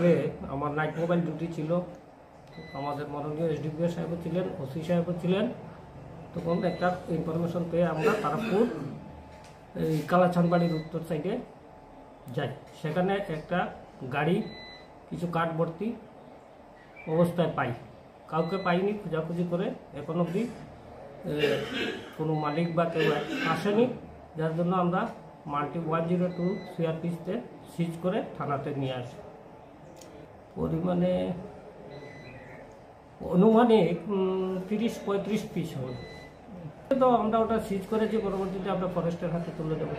রাত্রে আমার night mobile duty ছিল, আমাদের মাননীয় এসডিপিও সাহেবও ছিলেন, ওসি সাহেবও ছিলেন। তখন একটা ইনফরমেশন পেয়ে আমরা তারাপুর এই কালাচানবাড়ির উত্তর সাইডে যাই। সেখানে একটা গাড়ি কিছু কাঠ ভর্তি অবস্থায় পাই। কাউকে পাইনি, খোঁজাখুঁজি করে এখন অবধি কোনো মালিক বা কেউ আসেনি, যার জন্য আমরা মাল্টি 102 সিআরপিসিতে সিজ করে থানাতে নিয়ে আসি। পরিমাণে অনুমানিক 30-35 পিস হবে। তো আমরা ওটা সিজ করেছি, পরবর্তীতে আমরা ফরেস্টের হাতে তুলে দেবো।